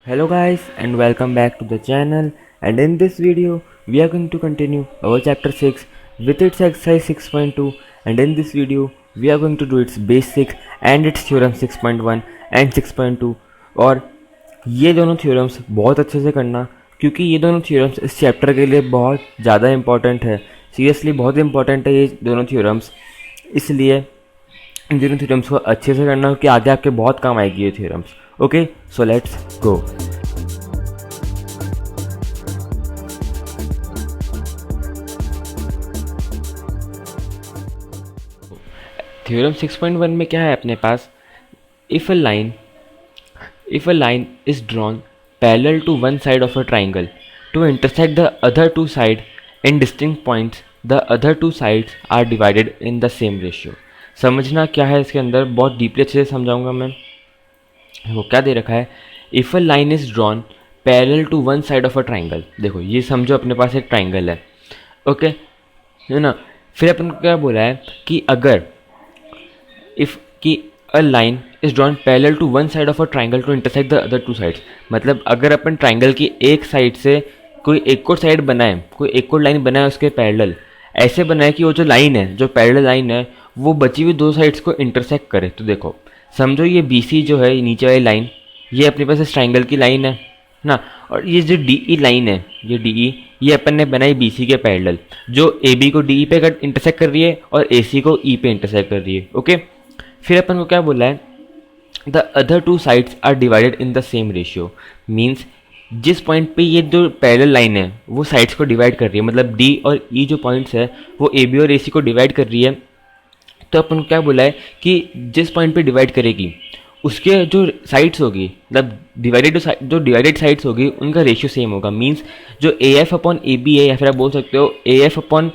Hello guys and welcome back to the channel, and in this video we are going to continue our chapter 6 with its exercise 6.2, and in this video we are going to do its basic and its theorem 6.1 and 6.2। और ये दोनों theorems बहुत अच्छे से करना, क्योंकि ये दोनों थ्योरम्स इस चैप्टर के लिए बहुत ज़्यादा इंपॉर्टेंट है। सीरियसली बहुत इंपॉर्टेंट है ये दोनों थ्योरम्स, इसलिए इन दोनों थ्योरम्स को अच्छे से करना क्योंकि आगे आपके बहुत काम आएगी ये theorems. Okay, so let's go. Theorem 6.1 में क्या है अपने पास, if a line is drawn parallel to one side of a triangle to intersect the other two side in distinct points, the other two sides are divided in the same ratio. समझना क्या है इसके अंदर, बहुत deeply अच्छे से समझाऊंगा मैं। वो क्या दे रखा है, if a line is drawn parallel to one side of a triangle. देखो ये समझो अपने पास एक ट्राइंगल है, ओके है ना। फिर अपन को क्या बोला है कि अगर इफ़ कि a line is drawn parallel to one side of a triangle to intersect the other two sides, मतलब अगर अपन ट्राइंगल की एक साइड से कोई एक और साइड बनाए, कोई एक और लाइन बनाए उसके पैरेलल, ऐसे बनाए कि वो जो लाइन है, जो पैरेलल लाइन है, वो बची हुई दो साइड्स को इंटरसेक्ट करे। तो देखो समझो ये बी सी जो है नीचे वाली लाइन, ये अपने पास इस ट्राइंगल की लाइन है ना, और ये जो डी ई लाइन है, ये डी ई, ये अपन ने बनाई बी सी के पैरेलल, जो ए बी को डी ई पे इंटरसेक्ट कर रही है और ए सी को ई पे इंटरसेक्ट कर रही है। ओके, फिर अपन को क्या बोला है, the other two sides are divided in the same ratio. Means जिस पॉइंट पे ये जो पैरेलल लाइन है वो साइड्स को डिवाइड कर रही है, मतलब डी और ई जो पॉइंट्स है वो ए बी और ए सी को डिवाइड कर रही है। तो अपन को क्या बोला है कि जिस पॉइंट पे डिवाइड करेगी उसके जो साइड्स होगी, मतलब जो डिवाइडेड साइड्स होगी उनका रेशियो सेम होगा। मीन्स जो A F upon A B है, या फिर आप बोल सकते हो A F upon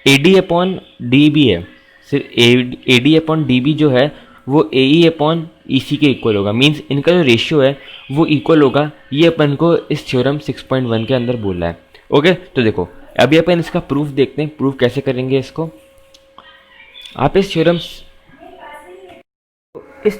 A D upon D B है, सिर्फ A D upon D B जो है वो ए ई अपॉन ई सी के इक्वल होगा। मीन्स इनका जो रेशियो है वो इक्वल होगा। ये अपन को इस थ्योरम 6.1 के अंदर बोला है। ओके, तो देखो अभी अपन इसका प्रूफ देखते हैं, प्रूफ कैसे करेंगे इसको। आप इस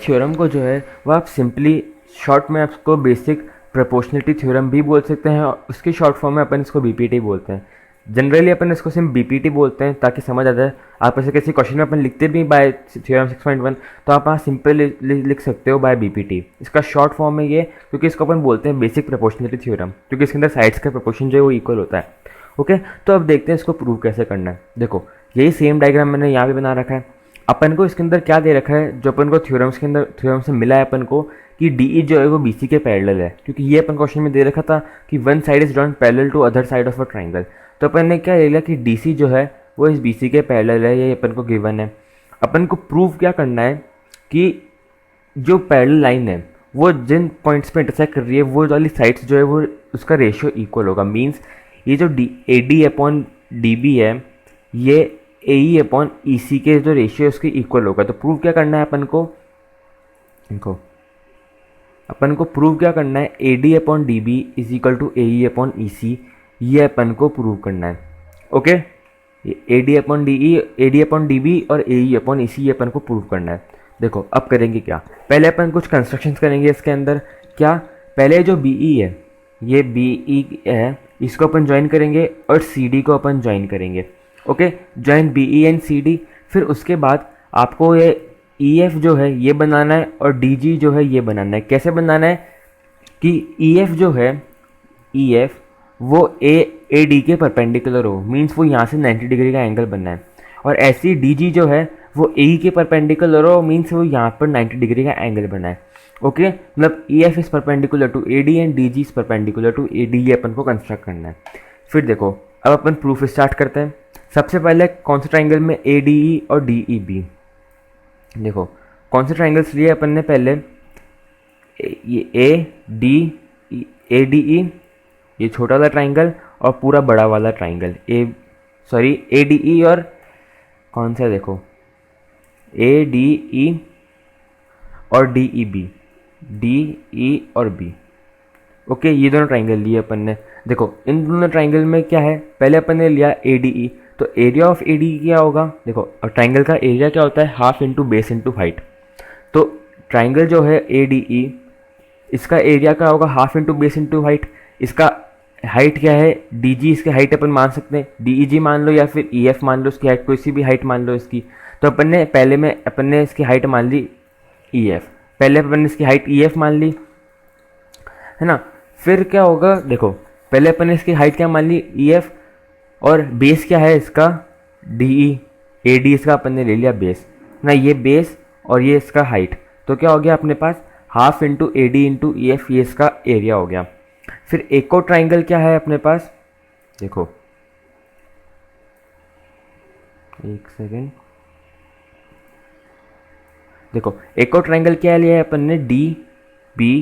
थ्योरम को जो है वो आप सिंपली शॉर्ट में आपको बेसिक प्रोपोर्शनलिटी थ्योरम भी बोल सकते हैं, और उसकी शॉर्ट फॉर्म में अपन इसको बीपीटी बोलते हैं। जनरली अपन इसको सिर्फ बीपीटी बोलते हैं ताकि समझ आ जाए। आप ऐसे किसी क्वेश्चन में अपन लिखते भी बाय थ्योरम 6.1 तो आप वहाँ सिंपल लिख सकते हो बाय बीपीटी। इसका शॉर्ट फॉर्म है ये, क्योंकि इसको अपन बोलते हैं बेसिक प्रोपोर्शनलिटी थ्योरम, क्योंकि इसके अंदर साइड्स का प्रोपोर्शन जो है वो इक्वल होता है। ओके, तो अब देखते हैं इसको प्रूव कैसे करना है। देखो यही सेम डायग्राम मैंने यहाँ भी बना रखा है। अपन को इसके अंदर क्या दे रखा है, जो अपन को थ्योरम्स के अंदर थ्योरम से मिला है अपन को कि डी ई जो है वो बी सी के पैरेलल है, क्योंकि ये अपन क्वेश्चन में दे रखा था कि one side is drawn parallel to other side of a triangle. तो अपन ने क्या ले लिया कि डी सी जो है वो इस बी सी के पैरेलल है, ये अपन को गिवन है। अपन को प्रूव क्या करना है कि जो पैरेलल लाइन है वो जिन पॉइंट्स पे इंटरसेक्ट कर रही है वो वाली साइड्स जो है वो उसका रेशियो इक्वल होगा। मीन्स ये जो A D upon D B है, ये ए ई अपॉन ई सी के जो रेशियो है उसके इक्वल होगा। तो प्रूव क्या करना है अपन को, देखो अपन को प्रूव क्या करना है, A D upon D B is equal to A E upon E C, ये अपन को प्रूव करना है। Okay, A D upon D E, A D upon D B और A E upon E C, ये अपन को प्रूव करना है। देखो अब करेंगे क्या, पहले अपन कुछ कंस्ट्रक्शंस करेंगे इसके अंदर। क्या, पहले जो बी ई है, ये बी ई है, इसको अपन ज्वाइन करेंगे और सी डी को अपन ज्वाइन करेंगे। Okay, join B E and C D. फिर उसके बाद आपको ये ई एफ जो है ये बनाना है और डी जी जो है ये बनाना है। कैसे बनाना है कि ई एफ जो है, ई एफ वो ए डी के परपेंडिकुलर हो, मीन्स वो यहाँ से 90 डिग्री का एंगल बनना है, और ऐसी डी जी जो है वो ए ई के परपेंडिकुलर हो, मीन्स वो यहाँ पर 90 डिग्री का एंगल बना है। ओके, मतलब E F is perpendicular to A D and D G is perpendicular to A D, ये अपन को कंस्ट्रक्ट करना है। फिर देखो अब अपन प्रूफ स्टार्ट करते हैं। सबसे पहले कौन से ट्राइंगल में ए डी ई और डी ई बी, देखो कौन से ट्राइंगल्स लिए अपन ने पहले, ये ए डी ई, ये छोटा वाला ट्राइंगल और पूरा बड़ा वाला ट्राइंगल ए डी ई, और कौन सा, देखो ए डी ई और D E B, D E और बी। ओके, ये दोनों ट्राइंगल लिए अपन ने। देखो इन दोनों ट्राइंगल में क्या है, पहले अपन ने लिया ए डी ई, तो एरिया ऑफ ए डी क्या होगा, देखो और ट्राइंगल का एरिया क्या होता है, half into base into height. तो ट्राइंगल जो है ए डी ई, इसका एरिया क्या होगा, half into base into height. इसका हाइट क्या है, डी जी, इसकी हाइट अपन मान सकते हैं, डी ई जी मान लो या फिर ई एफ मान लो, इसकी हाइट कोई सी भी हाइट मान लो इसकी। तो अपन ने इसकी हाइट मान ली ई एफ, पहले अपन ने इसकी हाइट ई एफ मान ली, है ना। फिर क्या होगा, देखो पहले अपन ने इसकी हाइट क्या मान ली, ई एफ, और बेस क्या है इसका, डी ई, ए डी इसका अपन ने ले लिया बेस ना, ये बेस और ये इसका हाइट। तो क्या हो गया अपने पास, half into A D into E F, ये इसका एरिया हो गया। फिर एक और ट्राइंगल क्या है अपने पास, देखो एक सेकेंड, देखो एक और ट्राइंगल क्या लिया है अपन ने, डी बी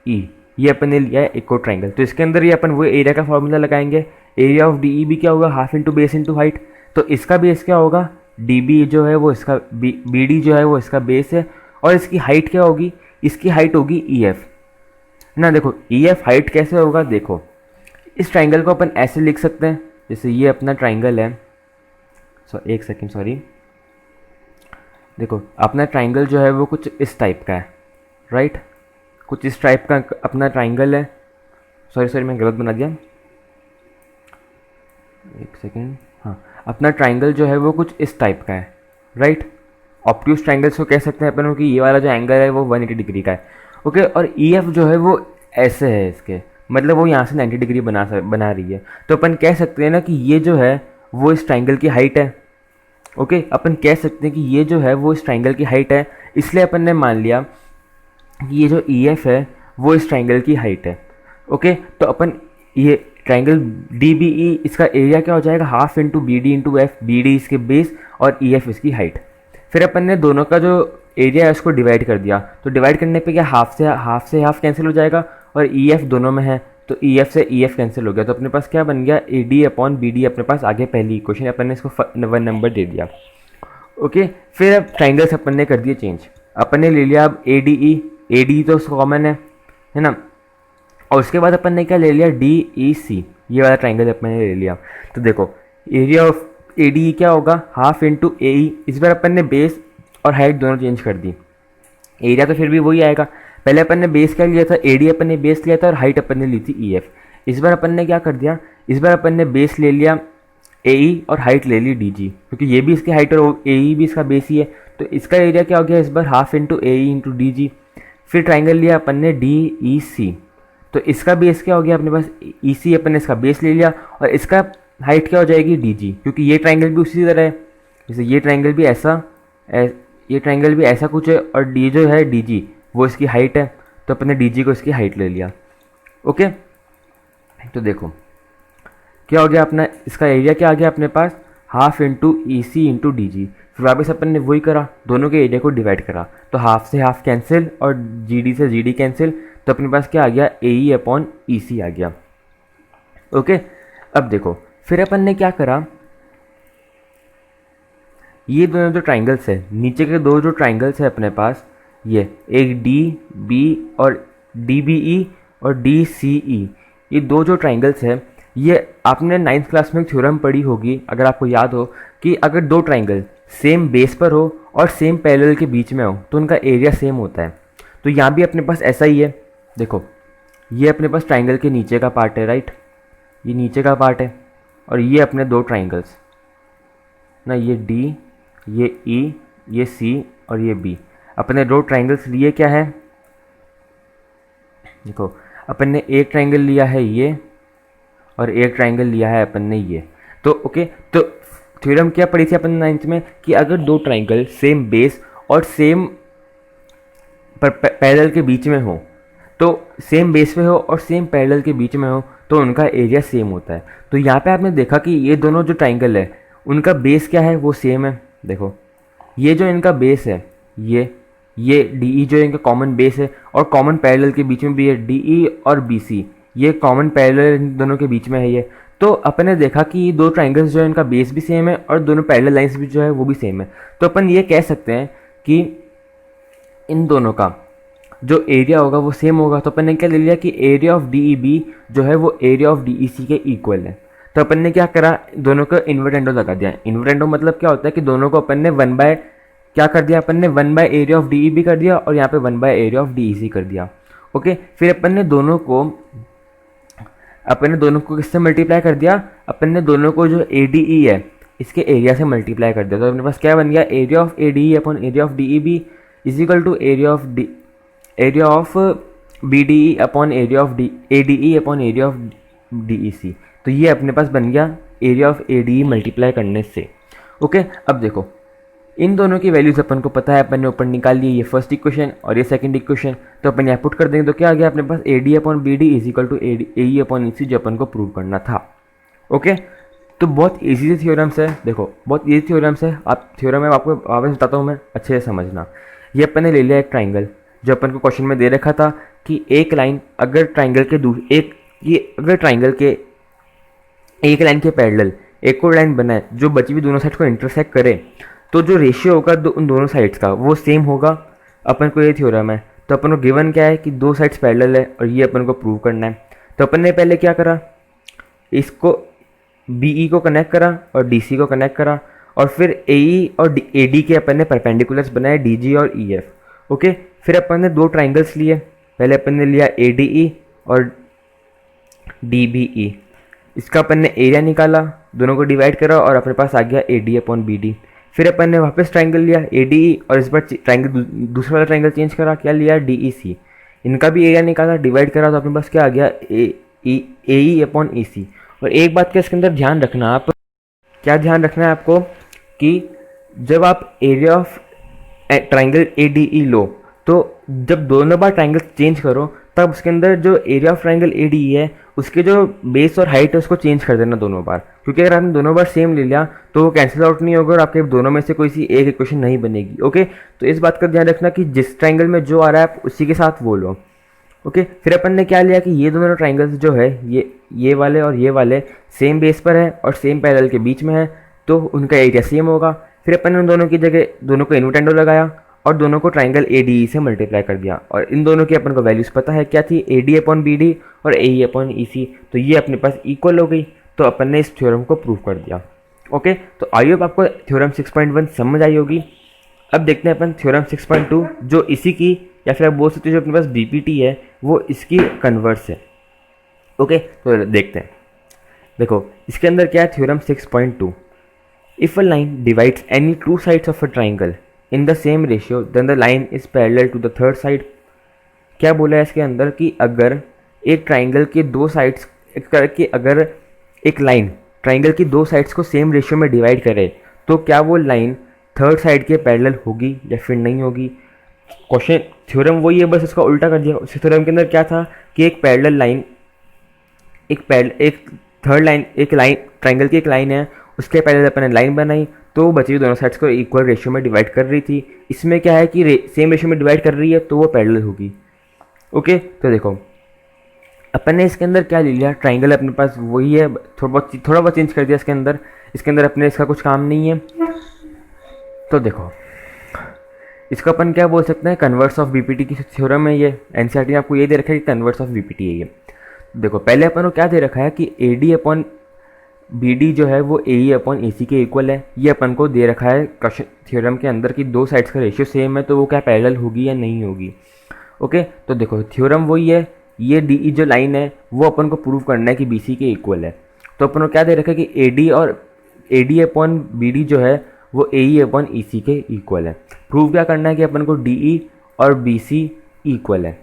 ई, ये अपन ने लिया है एक और ट्राइंगल। तो इसके अंदर ये अपन वो एरिया का फॉर्मूला लगाएंगे, area of D E B क्या होगा, half into base into height. तो इसका बेस क्या होगा, डी बी जो है वो इसका, बी डी जो है वो इसका बेस है, और इसकी हाइट क्या होगी, इसकी हाइट होगी ई एफ ना। देखो ई एफ हाइट कैसे होगा, देखो इस ट्राइंगल को अपन ऐसे लिख सकते हैं, जैसे ये अपना ट्राइंगल है, एक सेकेंड सॉरी, देखो अपना ट्राइंगल जो है वो कुछ इस टाइप का है, राइट, कुछ इस टाइप का अपना ट्राइंगल है। सॉरी मैं गलत बना दिया, एक सेकेंड, हाँ अपना ट्राइंगल जो है वो कुछ इस टाइप का है, राइट। ऑब्ट्यूज ट्राइंगल्स को कह सकते हैं अपन कि ये वाला जो एंगल है वो 180 डिग्री का है, ओके। और ई एफ जो है वो ऐसे है इसके, मतलब वो यहाँ से 90 डिग्री बना रही है। तो अपन कह सकते हैं ना कि ये जो है वो इस ट्राइंगल की हाइट है, ओके। अपन कह सकते हैं कि ये जो है वो इस ट्राइंगल की हाइट है, इसलिए अपन ने मान लिया कि ये जो ई एफ है वो इस ट्राइंगल की हाइट है, ओके। तो अपन ये ट्राइंगल डी बी ई, इसका एरिया क्या हो जाएगा, half into B D into F, B D इसके बेस और ई एफ इसकी हाइट। फिर अपन ने दोनों का जो एरिया है उसको डिवाइड कर दिया, तो डिवाइड करने पे क्या हाफ से हाफ कैंसिल हो जाएगा, और ई एफ दोनों में है तो ई एफ से ई एफ कैंसिल हो गया। तो अपने पास क्या बन गया, A D upon B D अपने पास आगे पहली इक्वेशन, अपन ने इसको 1 नंबर दे दिया, ओके। फिर अब ट्राइंगल्स अपन ने कर दिए चेंज, अपन ने ले लिया अब ए डी तो कॉमन है ना, और उसके बाद अपन ने क्या ले लिया, डी ई सी, ये वाला ट्राइंगल अपन ने ले लिया। तो देखो एरिया ऑफ ए डी क्या होगा, हाफ इंटू ए ई, इस बार अपन ने बेस और हाइट दोनों चेंज कर दी, एरिया तो फिर भी वही आएगा। पहले अपन ने बेस क्या लिया था, ए डी अपन ने बेस लिया था और हाइट अपन ने ली थी ई एफ। इस बार अपन ने क्या कर दिया, इस बार अपन ने बेस ले लिया ए ई और हाइट ले ली डी जी, क्योंकि ये भी इसकी हाइट और ए ई भी इसका बेस ही है। तो इसका एरिया क्या हो गया इस बार, हाफ इंटू ए ई इंटू डी जी। फिर ट्राइंगल लिया अपन ने डी ई सी, तो इसका बेस क्या हो गया अपने पास, ई सी अपन ने इसका बेस ले लिया, और इसका हाइट क्या हो जाएगी डी जी, क्योंकि ये ट्राइंगल भी उसी तरह है, जैसे ये ट्राइंगल भी ऐसा, ये ट्राइंगल भी ऐसा कुछ है, और डी जो है डी जी वो इसकी हाइट है, तो अपन ने डी जी को इसकी हाइट ले लिया, ओके। तो देखो क्या हो गया अपना, इसका एरिया क्या आ गया अपने पास, हाफ इंटू ई सी इंटू डी जी। फिर वापस अपन ने वही करा, दोनों के एरिया को डिवाइड करा, तो हाफ से हाफ कैंसिल और जी डी से जी डी कैंसिल, तो अपने पास क्या आ गया, ए ई अपॉन ई सी आ गया, ओके। अब देखो फिर अपन ने क्या करा, ये दोनों जो ट्राइंगल्स है, नीचे के दो जो ट्राइंगल्स है अपने पास, ये एक डी बी और डी बी ई और डी सी ई, ये दो जो ट्राइंगल्स है, ये आपने 9th क्लास में एक थ्योरम पढ़ी होगी अगर आपको याद हो, कि अगर दो ट्राइंगल सेम बेस पर हो और सेम पैरेलल के बीच में हो तो उनका एरिया सेम होता है। तो यहाँ भी अपने पास ऐसा ही है, देखो ये अपने पास ट्राइंगल के नीचे का पार्ट है, राइट, ये नीचे का पार्ट है, और ये अपने दो ट्राइंगल्स ना, ये डी, ये ई, ये सी और ये बी, अपने दो ट्राइंगल्स लिए क्या है, देखो अपन ने एक ट्राइंगल लिया है ये, और एक ट्राइंगल लिया है अपन ने ये। तो ओके, तो थ्योरम क्या पढ़ी थी अपन 9th में, कि अगर दो ट्राइंगल सेम बेस और सेम पैरेलल के बीच में हो, तो सेम बेस पे हो और सेम पैरेलल के बीच में हो, तो उनका एरिया सेम होता है। तो यहाँ पे आपने देखा कि ये दोनों जो ट्राइंगल है उनका बेस क्या है, वो सेम है। देखो ये जो इनका बेस है, ये डी ई जो इनका कॉमन बेस है, और कॉमन पैरेलल के बीच में भी है डी ई और बी सी, ये कॉमन पैरेलल इन दोनों के बीच में है ये। तो अपन ने देखा कि ये दो ट्राइंगल्स जो है इनका बेस भी सेम है और दोनों पैरेलल लाइंस भी जो है वो भी सेम है। तो अपन ये कह सकते हैं कि इन दोनों का जो एरिया होगा वो सेम होगा। तो अपन ने क्या ले लिया कि area of D E B जो है वो area of D E C के इक्वल है। तो अपन ने क्या करा, दोनों को इन्वर्टेंडो लगा दिया। इन्वर्टेंडो मतलब क्या होता है कि दोनों को अपन ने 1 बाय क्या कर दिया, अपन ने 1 by area of D E B कर दिया और यहाँ पे 1 by area of D E C कर दिया। ओके, फिर अपन ने दोनों को किससे मल्टीप्लाई कर दिया, अपन ने दोनों को जो ADE है इसके एरिया से मल्टीप्लाई कर दिया। तो अपने पास क्या बन गया, area of ADE upon area of DEB is equal to area of BDE upon area of ADE upon area of DEC। तो ये अपने पास बन गया एरिया ऑफ ADE मल्टीप्लाई करने से। ओके, अब देखो इन दोनों की वैल्यूज अपन को पता है, अपन ने ऊपर निकाल ली, ये फर्स्ट इक्वेशन और ये सेकंड इक्वेशन। तो अपन यहाँ पुट कर देंगे तो क्या आ गया अपने पास, AD upon BD is equal to AE upon EC, जो अपन को प्रूव करना था। ओके, तो बहुत ईजी से थ्योरम्स है, देखो बहुत ईजी थ्योरम्स है। आप थ्योरम है आपको वापस बताता हूँ मैं, अच्छे से समझना। ये अपन ने ले लिया एक ट्राइंगल, जो अपन को क्वेश्चन में दे रखा था कि एक लाइन अगर ट्राइंगल के एक लाइन के पैरेलल एक और लाइन बनाए जो बची हुई दोनों साइड को इंटरसेक्ट करे, तो जो रेशियो होगा उन दोनों साइड्स का वो सेम होगा। अपन को ये थ्योरम है, तो अपन को गिवन क्या है कि दो साइड्स पैरेलल है और ये अपन को प्रूव करना है। तो अपन ने पहले क्या करा, इसको BE को कनेक्ट करा और DC को कनेक्ट करा, और फिर AE और AD के अपन ने परपेंडिकुलर्स बनाए DG और EF। ओके, फिर अपन ने दो ट्राइंगल्स लिए, पहले अपन ने लिया ADE और DBE। इसका अपन ने एरिया निकाला, दोनों को डिवाइड करा और अपने पास आ गया AD अपॉन BD। फिर अपन ने वापस ट्राइंगल लिया ADE और इस बार ट्राइंगल दूसरा वाला ट्राइंगल चेंज करा, क्या लिया DEC। इनका भी एरिया निकाला, डिवाइड करा, तो अपने पास क्या आ गया AE अपॉन EC। और एक बात का इसके अंदर ध्यान रखना, आप क्या ध्यान रखना है आपको कि जब आप एरिया ऑफ ट्राइंगल ADE लो, तो जब दोनों बार ट्राइंगल चेंज करो तब उसके अंदर जो एरिया ऑफ ट्राइंगल ADE है उसके जो बेस और हाइट है उसको चेंज कर देना दोनों बार, क्योंकि अगर आपने दोनों बार सेम ले लिया तो वो कैंसिल आउट नहीं होगा और आपके दोनों में से कोई सी एक इक्वेशन नहीं बनेगी। ओके, तो इस बात का ध्यान रखना कि जिस ट्राइंगल में जो आ रहा है आप उसी के साथ वो लो। ओके, फिर अपन ने क्या लिया कि ये दोनों ट्राइंगल्स जो है ये वाले और ये वाले सेम बेस पर है और सेम पैरेलल के बीच में है, तो उनका एरिया सेम होगा। फिर अपन ने उन दोनों की जगह दोनों को इन्वर्टेंडो लगाया और दोनों को ट्राइंगल ADE से मल्टीप्लाई कर दिया, और इन दोनों की अपन को वैल्यूज पता है क्या थी, AD अपॉन BD और AE अपॉन EC। तो ये अपने पास इक्वल हो गई, तो अपन ने इस थ्योरम को प्रूव कर दिया। ओके, तो आई होप आपको थ्योरम 6.1 समझ आई होगी। अब देखते हैं अपन थ्योरम 6.2, जो इसी की या फिर आप बोल सकते हो जो अपने पास BPT है वो इसकी कन्वर्स है। ओके, तो देखते हैं। देखो इसके अंदर क्या है, theorem 6.2, if a line divides any two sides of a triangle in the same ratio then the line is parallel to the third side. क्या बोला है इसके अंदर कि अगर एक ट्राइंगल के दो साइड्स करके अगर एक लाइन ट्राइंगल की दो साइड्स को सेम रेशियो में डिवाइड करे तो क्या वो लाइन थर्ड साइड के पैरेलल होगी या फिर नहीं होगी। क्वेश्चन थ्योरम वही है, बस इसका उल्टा कर दिया। उस थ्योरम के अंदर क्या था कि एक पैरेलल लाइन एक लाइन ट्राइंगल की एक लाइन है, उसके पैरेलल अपन ने लाइन बनाई तो वो बची हुई दोनों साइड्स को इक्वल रेशियो में डिवाइड कर रही थी। इसमें क्या है कि सेम रेशियो में डिवाइड कर रही है तो वो पैरेलल होगी। ओके, तो देखो अपन ने इसके अंदर क्या ले लिया, ट्राइंगल अपने पास वही है, थोड़ा बहुत चेंज कर दिया इसके अंदर अपने इसका कुछ काम नहीं है। तो देखो इसको अपन क्या बोल सकते हैं, कन्वर्स ऑफ BPT की थ्योरम है ये। NCERT में आपको ये दे रखा है कि कन्वर्स ऑफ BPT है ये। देखो पहले अपन को क्या दे रखा है कि AD अपॉन BD जो है वो AE अपॉन EC के इक्वल है। ये अपन को दे रखा है क्वेश्चन थ्योरम के अंदर कि दो साइड्स का रेशियो सेम है तो वो क्या पैरेलल होगी या नहीं होगी। ओके, तो देखो थ्योरम वही है, ये DE जो लाइन है वो अपन को प्रूव करना है कि BC के इक्वल है। तो अपन को क्या दे रखा है कि AD अपॉन BD जो है वो AE अपॉन EC के इक्वल है। प्रूव क्या करना है कि अपन को DE और BC इक्वल है।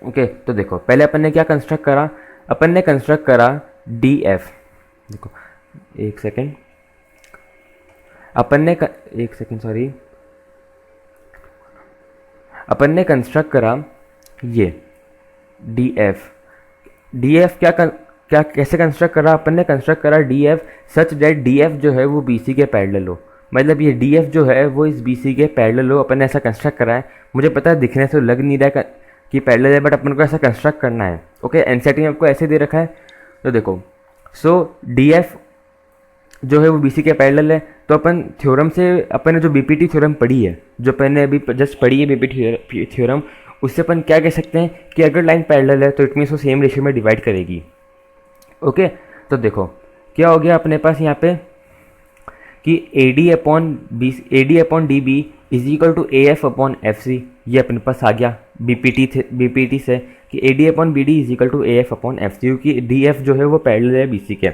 ओके, तो देखो पहले अपन ने क्या कंस्ट्रक्ट करा, अपन ने कंस्ट्रक्ट करा DF। देखो एक सेकेंड अपन ने कंस्ट्रक्ट करा ये DF क्या कैसे कंस्ट्रक्ट करा, अपन ने कंस्ट्रक्ट करा DF सच दैट DF जो है वो BC के पैरेलल हो, मतलब ये DF जो है वो इस BC के पैरेलल हो। अपन ने ऐसा कंस्ट्रक्ट करा है, मुझे पता है दिखने से लग नहीं रहा है कि पैरेलल है, बट अपन को ऐसा कंस्ट्रक्ट करना है। ओके, NCERT में आपको ऐसे दे रखा है। तो देखो DF जो है वो BC के पैरेलल है, तो अपन थ्योरम से अपन ने जो BPT थ्योरम पढ़ी है, जो अपन ने अभी जस्ट पढ़ी है BPT थ्योरम, उससे अपन क्या कह सकते हैं कि अगर लाइन पैरेलल है तो इट मीन्स वो सेम रेशियो में डिवाइड करेगी। ओके, तो देखो क्या हो गया अपने पास यहाँ पे कि AD upon DB is equal to AF upon FC। ये अपने पास आ गया BPT से कि AD upon BD is equal to AF upon FC, क्योंकि DF जो है वो पैरेलल है BC के।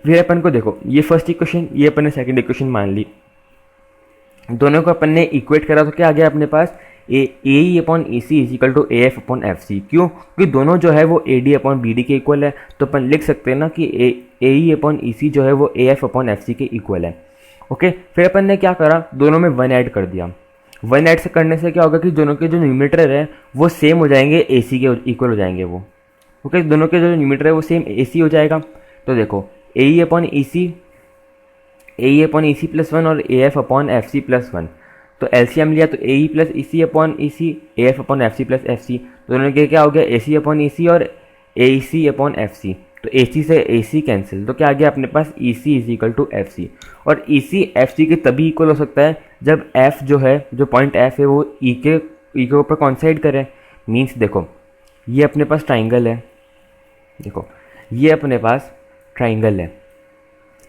फिर अपन को देखो ये फर्स्ट इक्वेशन, ये अपन ने सेकंड इक्वेशन मान ली, दोनों को अपन ने इक्वेट करा तो क्या आ गया अपने पास AE upon EC is equal to AF upon FC। क्यों? क्योंकि दोनों जो है वो AD अपॉन BD के इक्वल है, तो अपन लिख सकते हैं ना कि AE अपॉन EC जो है वो AF अपॉन FC के इक्वल है। ओके, फिर अपन ने क्या करा, दोनों में 1 ऐड कर दिया। 1 ऐड से करने से क्या होगा कि दोनों के जो न्यूमरेटर है वो सेम हो जाएंगे, AC के इक्वल हो जाएंगे वो। ओके, दोनों के जो न्यूमरेटर है वो सेम AC हो जाएगा। तो देखो AE अपॉन EC प्लस 1 और AF अपॉन FC प्लस 1, तो एलसीएम लिया तो AE plus EC upon EC, AF upon FC plus FC, दोनों के क्या हो गया AC अपॉन EC और AC अपॉन FC। तो AC से AC कैंसिल, तो क्या आ गया अपने पास EC is equal to FC। और EC FC के तभी इक्वल हो सकता है जब F जो है, जो पॉइंट F है वो E के ऊपर कॉन्साइड करे। मीन्स देखो ये अपने पास ट्राइंगल है, देखो ये अपने पास ट्राइंगल है,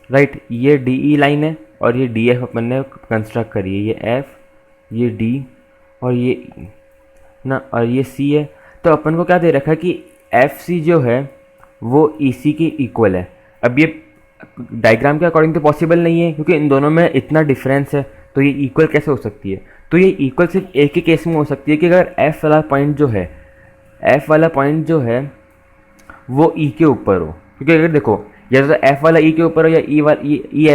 राइट। ये DE लाइन है और ये DF अपन ने कंस्ट्रक्ट करी है, ये F, ये D और ये E ना, और ये C है। तो अपन को क्या दे रखा है कि FC जो है वो EC के इक्वल है। अब ये डायग्राम के अकॉर्डिंग तो पॉसिबल नहीं है, क्योंकि इन दोनों में इतना डिफरेंस है, तो ये इक्वल कैसे हो सकती है? तो ये इक्वल सिर्फ एक ही केस में हो सकती है कि अगर F वाला पॉइंट जो है वो E के ऊपर हो। क्योंकि अगर देखो या तो F वाला E के ऊपर हो या E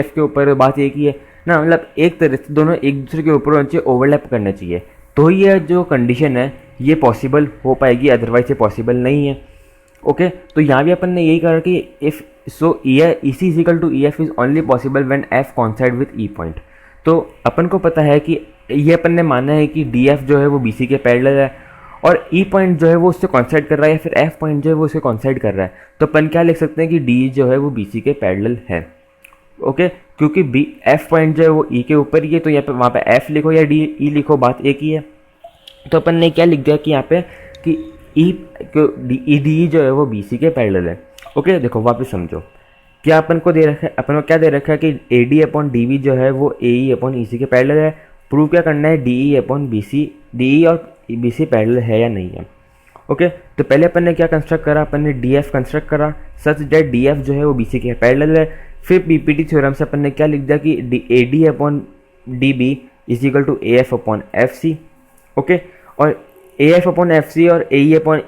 F के ऊपर हो, बात एक ही है ना। मतलब एक तरह से दोनों एक दूसरे के ऊपर होना चाहिए, ओवरलैप करना चाहिए, तो ये जो कंडीशन है ये पॉसिबल हो पाएगी, अदरवाइज ये पॉसिबल नहीं है। ओके, तो यहाँ भी अपन ने यही कहा कि if so EC is equal to EF is only possible when F coincide with E point. तो अपन को पता है कि ये अपन ने माना है कि DF जो है वो BC के पैरेलल है और E पॉइंट जो है वो उससे कॉन्साइड कर रहा है, या फिर F पॉइंट जो है वो उससे कॉन्साइड कर रहा है। तो अपन क्या लिख सकते हैं कि D जो है वो BC के पैरेलल है। ओके, क्योंकि F पॉइंट जो है वो E के ऊपर ही है, तो यहाँ पे वहाँ पे F लिखो या E लिखो, बात एक ही है। तो अपन ने क्या लिख दिया कि यहाँ पे कि DE जो है वो BC के पैरेलल है। ओके, देखो वापस समझो क्या अपन को दे रखा है, अपन को क्या दे रखा है कि AD अपॉन DB जो है वो AE अपॉन EC के पैरेलल है। प्रूव क्या करना है, DE अपॉन BC, DE और BC पैरेलल है या नहीं है। ओके, तो पहले अपन ने क्या कंस्ट्रक्ट करा, अपन ने DF कंस्ट्रक्ट करा सच दैट DF जो है वो BC के पैरेलल है। फिर BPT थ्योरम से अपन ने क्या लिख दिया कि AD upon DB is equal to AF upon FC। Okay, और AF अपॉन FC और AE अपॉन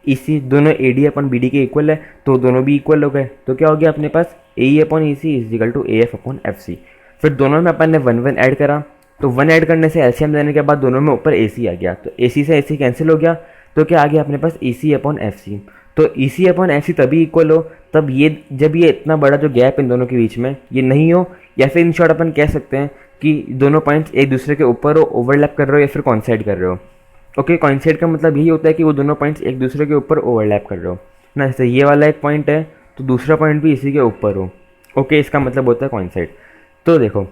EC दोनों AD अपॉन BD के इक्वल है, तो दोनों भी इक्वल हो गए। तो क्या हो गया अपने पास AE upon EC is equal to AF upon FC। फिर दोनों में अपन ने 1 ऐड करा, तो 1 ऐड करने से एलसीएम लेने के बाद दोनों में ऊपर AC आ गया, तो AC से AC कैंसिल हो गया, तो क्या आ गया अपने पास EC अपॉन FC। तो EC अपॉन FC तभी इक्वल हो तब जब ये इतना बड़ा जो गैप इन दोनों के बीच में ये नहीं हो, या फिर इन शॉर्ट अपन कह सकते हैं कि दोनों पॉइंट्स एक दूसरे के ऊपर हो, ओवरलैप कर रहे हो या फिर कॉन्साइड कर रहे हो। ओके, कॉन्साइड का मतलब यही होता है कि वो दोनों पॉइंट्स एक दूसरे के ऊपर ओवरलैप कर रहे हो ना। जैसे ये वाला एक पॉइंट है तो दूसरा पॉइंट भी इसी के ऊपर हो। ओके, इसका मतलब होता है कॉन्साइड। तो देखो,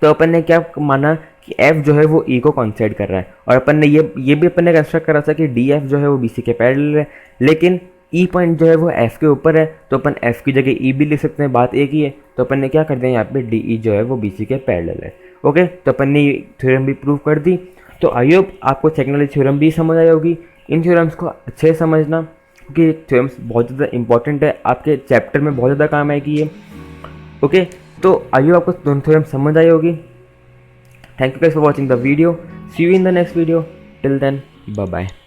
तो अपन ने क्या माना कि F जो है वो E को कॉन्साइड कर रहा है, और अपन ने ये भी अपन ने कंस्ट्रक्ट करा था कि DF जो है वो BC के पैरेलल है, लेकिन E पॉइंट जो है वो F के ऊपर है, तो अपन F की जगह E भी लिख सकते हैं, बात एक ही है। तो अपन ने क्या कर दिया यहाँ पे DE जो है वो BC के पैरेलल है। ओके, तो अपन ने थ्योरम भी प्रूव कर दी। तो आई होप आपको सेकेंड थ्योरम भी समझ आई होगी। इन थ्योरम्स को अच्छे से समझना, क्योंकि थ्योरम्स बहुत ज़्यादा इंपॉर्टेंट है, आपके चैप्टर में बहुत ज़्यादा काम आएगी ये। ओके, तो आई होप आपको दोनों थ्योरम समझ आई होगी। Thank you guys for watching the video. See you in the next video. Till then, bye bye.